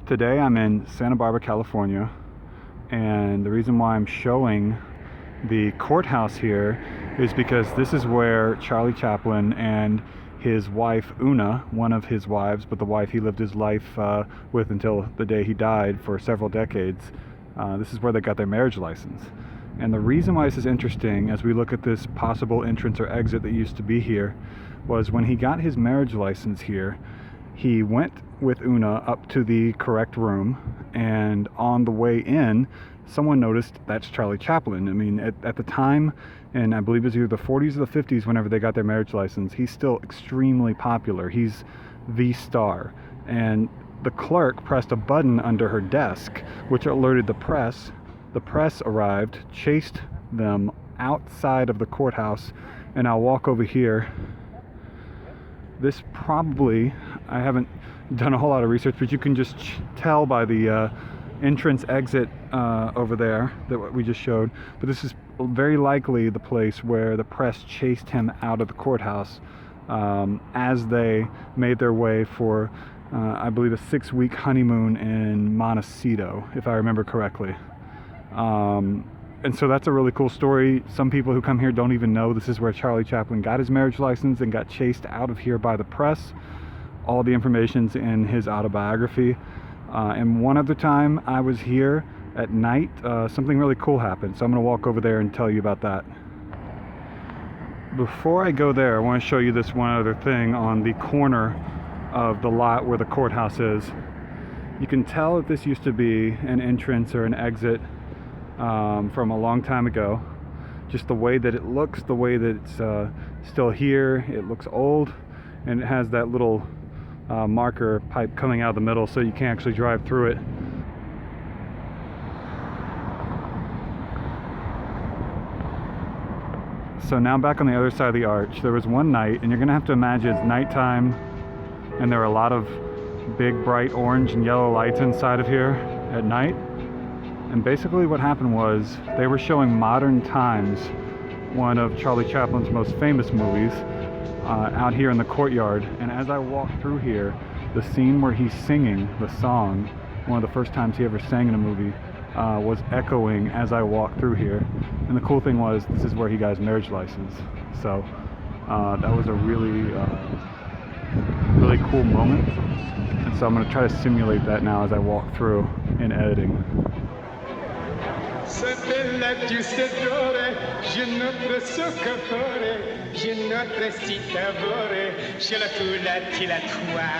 Today I'm in Santa Barbara, California, and the reason why I'm showing the courthouse here is because this is where Charlie Chaplin and his wife Oona, one of his wives, but the wife he lived his life with until the day he died for several decades, this is where they got their marriage license. And the reason why this is interesting as we look at this possible entrance or exit that used to be here was when he got his marriage license here, he went with Oona up to the correct room, and on the way in, someone noticed that's Charlie Chaplin. I mean, at the time, and I believe it was either the 40s or the 50s whenever they got their marriage license, he's still extremely popular. He's the star. And the clerk pressed a button under her desk, which alerted the press. The press arrived, chased them outside of the courthouse, and I'll walk over here. This probably, I haven't done a whole lot of research, but you can just tell by the entrance exit over there that we just showed. But this is very likely the place where the press chased him out of the courthouse as they made their way for, I believe, a 6-week honeymoon in Montecito, if I remember correctly. And so that's a really cool story. Some people who come here don't even know this is where Charlie Chaplin got his marriage license and got chased out of here by the press. All the information's in his autobiography. And one other time I was here at night, something really cool happened. So I'm gonna walk over there and tell you about that. Before I go there, I wanna show you this one other thing on the corner of the lot where the courthouse is. You can tell that this used to be an entrance or an exit from a long time ago. Just the way that it looks, the way that it's still here. It looks old, and it has that little marker pipe coming out of the middle, so you can't actually drive through it. So now back on the other side of the arch, there was one night, and you're gonna have to imagine it's nighttime, and there were a lot of big bright orange and yellow lights inside of here at night. And basically what happened was they were showing Modern Times, one of Charlie Chaplin's most famous movies, out here in the courtyard. And as I walked through here, the scene where he's singing the song, one of the first times he ever sang in a movie, was echoing as I walked through here. And the cool thing was, this is where he got his marriage license. So that was a really cool moment. And so I'm going to try to simulate that now as I walk through in editing. Se bella giustadore, je notre soccapore, je notre citavore, je la tula tila tua.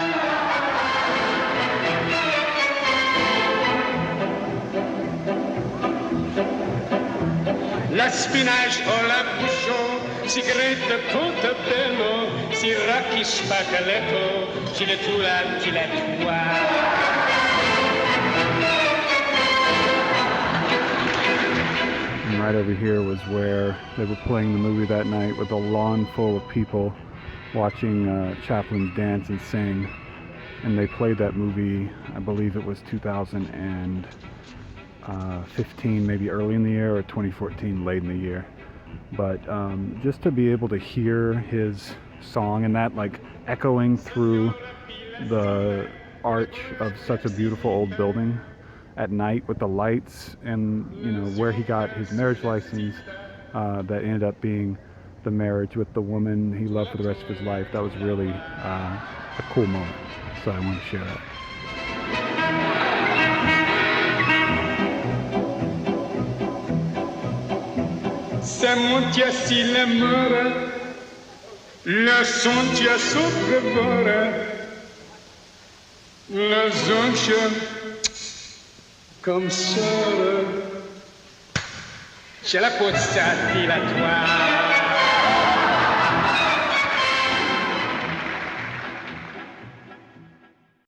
La spinach o la bouchon, si grette portobello, si racchi spaghetto, je la tula tila tua. Right over here was where they were playing the movie that night, with a lawn full of people watching Chaplin dance and sing. And they played that movie, I believe it was 2015, maybe early in the year, or 2014, late in the year. But just to be able to hear his song and that like echoing through the arch of such a beautiful old building at night with the lights, and you know where he got his marriage license, that ended up being the marriage with the woman he loved for the rest of his life. That was really a cool moment, so I want to share that. Ça monte si l'amore, le son tia sopravvora, la zoncha comme ça, c'è la pozza di la tua.